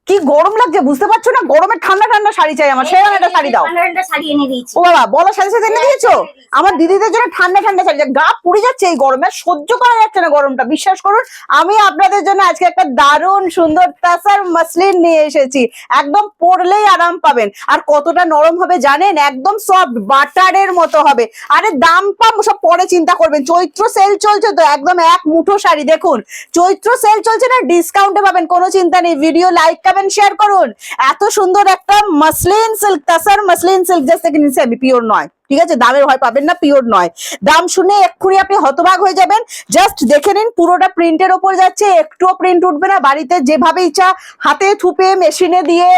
কি গরম লাগছে বুঝতে পারছো না? গরমে ঠান্ডা ঠান্ডা শাড়ি চাই আমার, সেরকম একটা শাড়ি দাও। ও বাবা, বলো সাথে সাথে এনে দিয়েছো? আমার দিদিদের জন্য ঠান্ডা ঠান্ডা শাড়ি, গা পুড়ে যাচ্ছে এই গরমে, সহ্য করা যাচ্ছে না গরমটা, বিশ্বাস করুন। আমি আপনাদের জন্য আজকে একটা দারুণ সুন্দর তাসার মাসলিন নিয়ে এসেছি, একদম পরলেই আরাম পাবেন। আর কতটা নরম হবে জানেন? একদম সফট বাটারের মতো হবে। আরে দাম পাম সব পরে চিন্তা করবেন, চৈত্র সেল চলছে তো, একদম এক মুঠো শাড়ি দেখুন, চৈত্র সেল চলছে না, ডিসকাউন্টে পাবেন, কোনো চিন্তা নেই। ভিডিও লাইক কমেন্ট শেয়ার করুন। এত সুন্দর একটা muslin silk, তাসার muslin silk, just থেকে নিচে আমি পিওর নয়, ঠিক আছে? দামের ভয় পাবেন না, পিওর নয়। দাম শুনে এক্ষুনি আপনি হতবাক হয়ে যাবেন। জাস্ট দেখে নিন, পুরোটা প্রিন্টের ওপর যাচ্ছে, একটুও প্রিন্ট উঠবে না। বাড়িতে যেভাবে ইচ্ছা হাতে থুপে মেশিনে দিয়ে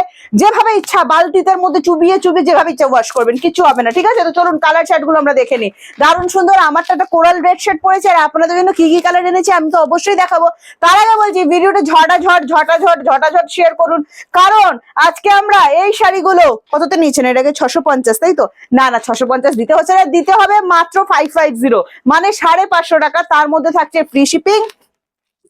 যেভাবে ইচ্ছা বালতিতে মধ্যে চুবিয়ে চুবিয়ে যেভাবে ইচ্ছা ওয়াশ করবেন, কিছু হবে না, ঠিক আছে? তো চলুন কালার শার্ট গুলো আমরা দেখে নিই। দারুণ সুন্দর। আমারটা একটা কোরাল রেড শেড পড়েছে, আর আপনাদের জন্য কি কি কালার এনেছি আমি তো অবশ্যই দেখাবো। তার আগে বলছি ভিডিওটা ঝটাঝট শেয়ার করুন, কারণ আজকে আমরা এই শাড়িগুলো কততে নিয়েছেন? এটাকে 650, তাই তো? না 650 দিতে হচ্ছে না, দিতে হবে মাত্র 550, মানে 550 টাকা। তার মধ্যে থাকছে free shipping,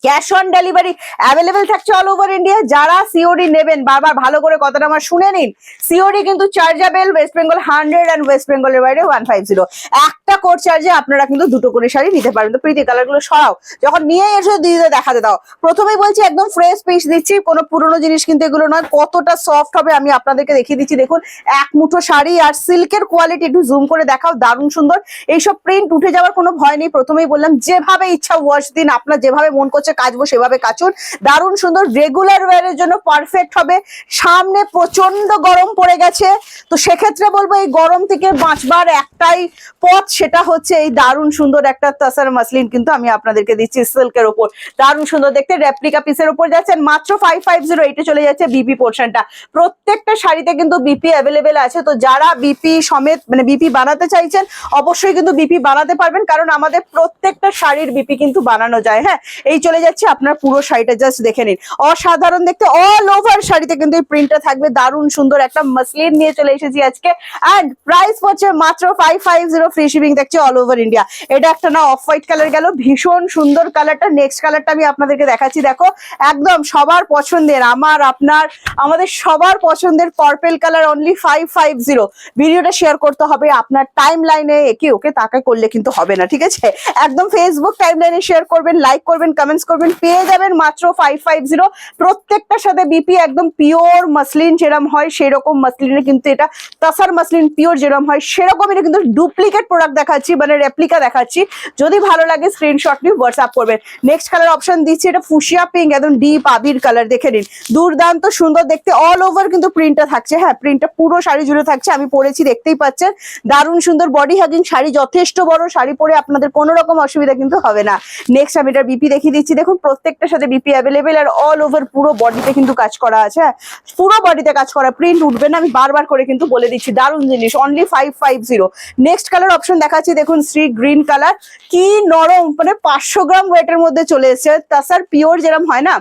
cash on delivery available থাকছে অল ওভার ইন্ডিয়া। যারা সিওডি নেবেন, বারবার ভালো করে কথাটা আমার শুনে নিন, সিওডি কিন্তু chargeable, West Bengal 100 and West বেঙ্গলের বাইরে 150। একটা কোড চার্জে আপনারা কিন্তু দুটো করে শাড়ি নিতে পারেন। তো প্রীতি কালার গুলো সরাও, যখন নিয়ে এসে দিদিদের দেখাতে দাও। প্রথমেই বলছি একদম ফ্রেশ পিস দিচ্ছি, কোনো পুরোনো জিনিস কিন্তু এগুলো নয়। কতটা সফট হবে আমি আপনাদেরকে দেখিয়ে দিচ্ছি, দেখুন এক মুঠো শাড়ি। আর সিল্কের কোয়ালিটি একটু জুম করে দেখাও, দারুণ সুন্দর। এইসব প্রিন্ট উঠে যাওয়ার কোনো ভয় নেই। প্রথমেই বললাম যেভাবে ইচ্ছা ওয়াশ দিন, আপনার যেভাবে মন করছে কাচবো সেভাবে কাচুন। দারুণ সুন্দর, রেগুলার ওয়্যারের জন্য পারফেক্ট হবে। সামনে প্রচন্ড গরম পড়ে গেছে, তো সেক্ষেত্রে বলবো এই গরম থেকে বাঁচবার একটাই পথ, সেটা হচ্ছে এই দারুণ সুন্দর একটা তাসার মাসলিন কিন্তু আমি আপনাদেরকে দিচ্ছি সিল্কের ওপর। দারুণ সুন্দর দেখতে, রেপ্লিকা পিসের উপর যাচ্ছেন মাত্র 550। এইটা চলে যাচ্ছে বিপি পোর্শনটা। প্রত্যেকটা শাড়িতে কিন্তু বিপি অ্যাভেলেবেল আছে, তো যারা বিপি সমেত মানে বিপি বানাতে চাইছেন অবশ্যই কিন্তু বিপি বানাতে পারবেন, কারণ আমাদের প্রত্যেকটা শাড়ির বিপি কিন্তু বানানো যায়। হ্যাঁ, এই চলে যাচ্ছে আপনার পুরো শাড়িটা, জাস্ট দেখে নিন, অসাধারণ দেখতে। অল ওভার শাড়িতে কিন্তু এই প্রিন্টটা থাকবে। দারুণ সুন্দর একটা মাসলিন নিয়ে চলে এসেছি আজকে, এন্ড প্রাইস পড়ছে মাত্র 550, ফ্রি শিপিং থাকছে অল ওভার ইন্ডিয়া। এটা একটা না অফ হোয়াইট কালার গেল, ভীষণ সুন্দর কালারটা। নেক্সট কালারটা আমি আপনাদেরকে দেখাচ্ছি, দেখো একদম সবার পছন্দের, আমার আপনার আমাদের সবার পছন্দের পার্পল কালার, অনলি 550। ভিডিওটা শেয়ার করতে হবে আপনার টাইম লাইনে, একে ওকে তাকায় করলে কিন্তু হবে না, ঠিক আছে? একদম ফেসবুক টাইম লাইনে শেয়ার করবেন, লাইক করবেন, কমেন্টস করবেন, পেয়ে যাবেন মাত্র 550। প্রত্যেকটার সাথে বিপি একদম পিওর মাসলিন যেরকম হয় সেরকম মাসলিনে কিন্তু এটা তাসার মাসলিন পিওর যেরকম হয় সেরকমই, কিন্তু ডুপ্লিকেট প্রোডাক্ট দেখাচ্ছি, মানে রেপ্লিকা দেখাচ্ছি। যদি ভালো লাগে স্ক্রিনশট নিয়ে হোয়াটসঅ্যাপ করবেন। নেক্সট কালার অপশন দিচ্ছি, এটা ফুশিয়া পিঙ্ক, একদম ডিপ আবির কালার, দেখে নিন দুর্দান্ত সুন্দর দেখতে। অল ওভার কিন্তু প্রিন্টটা থাকছে, হ্যাঁ প্রিন্টটা পুরো শাড়ি জুড়ে থাকছে, আমি পরেছি দেখতেই পাচ্ছেন। দারুণ সুন্দর বডি হাগিং শাড়ি, যথেষ্ট বড় শাড়ি পরে আপনাদের কোনো রকম অসুবিধা কিন্তু হবে না। নেক্সট আমি এটা বিপি দেখিয়ে দিচ্ছি, দেখুন প্রত্যেকটার সাথে বিপি অ্যাভেলেবেল, আর অল ওভার পুরো বডিতে কিন্তু কাজ করা আছে। হ্যাঁ, পুরো বডিতে কাজ করা, প্রিন্ট উঠবে না, আমি বারবার করে কিন্তু বলে দিচ্ছি। দারুণ জিনিস, অনলি 550। নেক্সট কালার অপশন দেখাচ্ছি, দেখুন শ্রী গ্রিন কালার, কি নরম, মানে 500 গ্রাম ওয়েটের মধ্যে চলে এসেছে। তাসার পিওর যেরকম হয় না,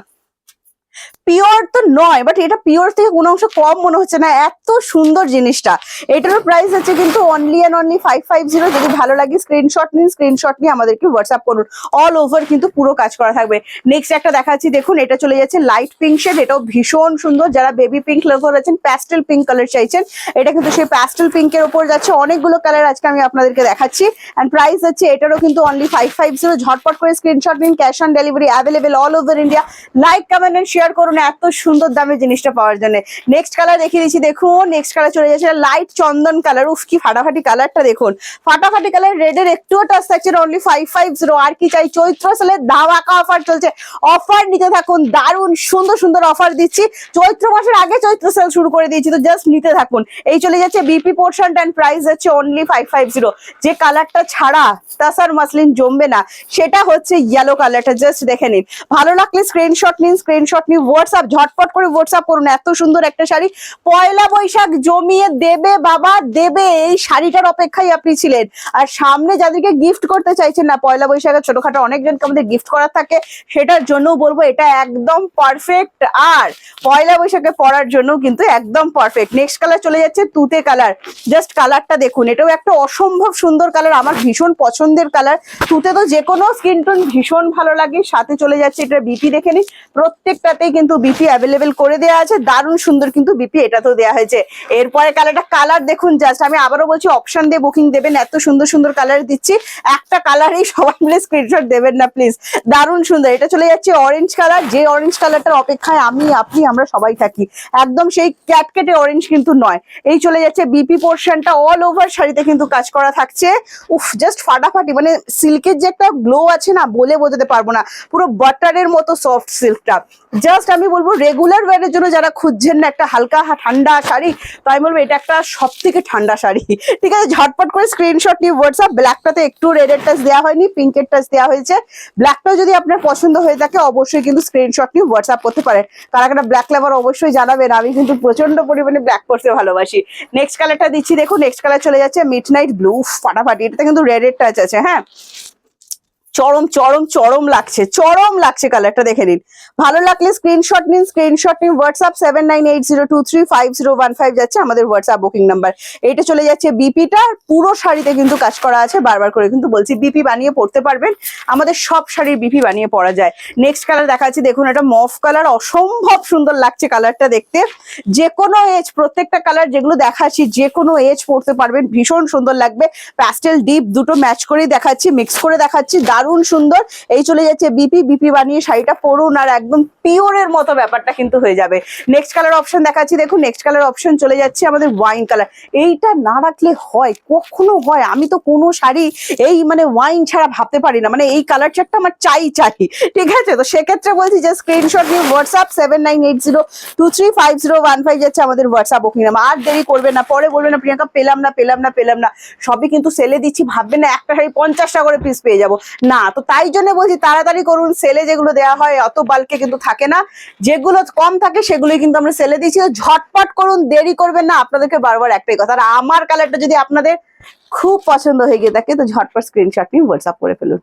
পিওর তো নয়, বাট এটা পিওর থেকে কোনো অংশ কম মনে হচ্ছে না, এত সুন্দর জিনিসটা। এটারও প্রাইস হচ্ছে কিন্তু অনলি এন্ড অনলি 550। যদি ভালো লাগে স্ক্রিনশট নিন, স্ক্রিনশট নিয়ে আমাদেরকে হোয়াটসঅ্যাপ করুন। অল ওভার কিন্তু পুরো কাজ করা থাকবে। নেক্সট একটা দেখাচ্ছি, দেখুন এটা চলে যাচ্ছে লাইট পিঙ্ক শেড, এটাও ভীষণ সুন্দর। যারা বেবি পিঙ্ক লাভার আছেন, প্যাস্টেল পিঙ্ক কালার চাইছেন, এটা কিন্তু সেই প্যাস্টেল পিঙ্কের উপর যাচ্ছে। অনেকগুলো কালার আজকে আমি আপনাদেরকে দেখাচ্ছি, এন্ড প্রাইস হচ্ছে এটারও কিন্তু অনলি 550। ঝটপট করে স্ক্রিনশট নিন, cash on delivery available all over India. Like comment and share করুন এত সুন্দর দামে জিনিসটা পাওয়ার জন্য। নেক্সট কালার দেখিয়ে দিচ্ছি, দেখুন নেক্সট কালার চলে যাচ্ছে লাইট চন্দন কালার। উফ কি ফাটাফাটি কালারটা, দেখুন ফাটাফাটি কালার, রেডের একটুও টাচ থাকছে না, অনলি 550। আর কি চাই, চৈত্র সেলে ধামাকা অফার চলছে, অফার নিতে থাকুন। দারুণ সুন্দর সুন্দর অফার দিচ্ছি, চৈত্র মাসের আগে চৈত্র সেল শুরু করে দিয়েছি, তো জাস্ট নিতে থাকুন। এই চলে যাচ্ছে বিপি পোর্শন, এন্ড প্রাইস হচ্ছে অনলি 550। যে কালারটা ছাড়া তাসার মাসলিন জমবে না সেটা হচ্ছে ইয়েলো কালারটা, জাস্ট দেখে নিন। ভালো লাগলে স্ক্রিনশট নিন, স্ক্রিনশট নিয়ে হোয়াটসঅ্যাপ ঝটপট করে হোয়াটসঅ্যাপ করুন। এত সুন্দর একটা শাড়ি, পয়লা বৈশাখ জমিয়ে দেবে বাবা দেবে, এই শাড়িটার অপেক্ষায় আপনি ছিলেন। আর সামনে যাদেরকে গিফট করতে চাইছেন না, পয়লা বৈশাখে ছোটখাটো অনেকজনকে আমাদের গিফট করার থাকে, সেটার জন্য বলবো এটা একদম পারফেক্ট। আর পয়লা বৈশাখে পরার জন্য কিন্তু একদম পারফেক্ট। নেক্সট কালার চলে যাচ্ছে তুতে কালার। জাস্ট কালারটা দেখুন, এটাও একটা অসম্ভব সুন্দর কালার, আমার ভীষণ পছন্দের কালার। তুতে তো যে কোনো স্কিন টোন ভীষণ ভালো লাগে। সাথে চলে যাচ্ছে এটা বিপি, দেখে নিন প্রত্যেকটাতেই কিন্তু বিপি অ্যাভেলেবেল করে দেওয়া আছে। দারুণ সুন্দর কিন্তু বিপি এটাতেও দেওয়া হয়েছে। এরপরে কালার দেখুন, জাস্ট আমি আবারও বলছি অপশন দিয়ে বুকিং দেবেন, এত সুন্দর সুন্দর কালার দিচ্ছি। একটা কালারেই সবাই মিলে স্ক্রিনশট দেবেন না প্লিজ, দারুণ সুন্দর। এটা চলে যাচ্ছে অরেঞ্জ কালার, যে অরেঞ্জ কালারটার অপেক্ষায় আমি আপনি আমরা সবাই থাকি, একদম সেই ক্যাটকেটে অরেঞ্জ কিন্তু নয়। এই চলে যাচ্ছে বিপি পোর্শনটা, অল ওভার শাড়িতে কিন্তু কাজ করা থাকছে। উফ, জাস্ট ফাটাফাটি, মানে সিল্কের যে একটা গ্লো আছে না, বলে বোঝাতে পারবো না, পুরো বাটারের মতো সফট সিল্কটা। জাস্ট আমি বলবো রেগুলার ওয়ারের জন্য যারা খুঁজছেন না একটা হালকা ঠান্ডা শাড়ি, তো আমি বলবো এটা একটা সব থেকে ঠান্ডা শাড়ি। ঠিক আছে, ঝটপট করে স্ক্রিনশট নিয়ে হোয়াটসঅ্যাপ। ব্ল্যাকটাতে একটু রেডের টাচ দেওয়া হয়নি, পিঙ্কের টাচ দেওয়া হয়েছে। ব্ল্যাকটাও যদি আপনার পছন্দ হয়ে থাকে অবশ্যই কিন্তু স্ক্রিনশট নিয়ে হোয়াটসঅ্যাপ করতে পারেন। কারা কারা ব্ল্যাক লাভার অবশ্যই জানাবেন, আমি কিন্তু প্রচন্ড পরিমাণে ব্ল্যাক পরতে ভালোবাসি। নেক্সট কালারটা দিচ্ছি দেখুন, নেক্সট কালার চলে যাচ্ছে মিড নাইট ব্লু, ফাটাফাটি। এটাতে কিন্তু রেডের টাচ আছে। হ্যাঁ, চরম চরম চরম লাগছে, চরম লাগছে কালারটা, দেখে নিন। ভালো লাগলে স্ক্রিনশট নিন, স্ক্রিনশট নিন হোয়াটসঅ্যাপ 7980235015 যাচ্ছে আমাদের হোয়াটসঅ্যাপ বুকিং নাম্বার। এটা চলে যাচ্ছে বিপিটা, পুরো শাড়িতে কিন্তু কাজ করা আছে। বারবার করে কিন্তু বলছি বিপি বানিয়ে পড়তে পারবেন, আমাদের সব শাড়ির বিপি বানিয়ে পরা যায়। নেক্সট কালার দেখাচ্ছি দেখুন, এটা মফ কালার, অসম্ভব সুন্দর লাগছে কালারটা দেখতে। যে কোনো এজ, প্রত্যেকটা কালার যেগুলো দেখাচ্ছি যে কোনো এজ পড়তে পারবেন, ভীষণ সুন্দর লাগবে। প্যাস্টেল ডিপ দুটো ম্যাচ করেই দেখাচ্ছি, মিক্স করে দেখাচ্ছি, দারুণ সুন্দর। এই চলে যাচ্ছে বিপি বানিয়ে শাড়িটা পরুন আর একদম পিওরের মতো ব্যাপারটা কিন্তু হয়ে যাবে। নেক্সট কালার অপশন দেখাচ্ছি দেখুন, নেক্সট কালার অপশন চলে যাচ্ছে আমাদের ওয়াইন কালার। এইটা না রাখলে হয়, কখনো হয়? আমি তো কোনো শাড়ি এই মানে ওয়াইন ছাড়া ভাবতে পারি না, মানে এই কালার চারটা আমার চাই। ঠিক আছে, তো সেক্ষেত্রে বলছি যে স্ক্রিনশট নিয়ে হোয়াটসঅ্যাপ 7980235015 যাচ্ছে আমাদের হোয়াটসঅ্যাপ বুকিং নাম্বার। আর দেরি করবেন না, পরে বলবেন না প্রিয়াঙ্কা পেলাম না। সবই কিন্তু সেলে দিচ্ছি, ভাববেন না একটা শাড়ি 50টা করে পিস পেয়ে যাবো, না। তো তাই জন্য বলছি তাড়াতাড়ি করুন, সেলে যেগুলো দেওয়া হয় অত বাল্কে কিন্তু থাকে না, যেগুলো কম থাকে সেগুলোই কিন্তু আমরা সেলে দিচ্ছি। তো ঝটপট করুন, দেরি করবেন না। আপনাদেরকে বারবার একটাই কথা, আর আমার কালারটা যদি আপনাদের খুব পছন্দ হয়ে গিয়ে থাকে তো ঝটপট স্ক্রিনশট নিয়ে হোয়াটসঅ্যাপ করে ফেলুন।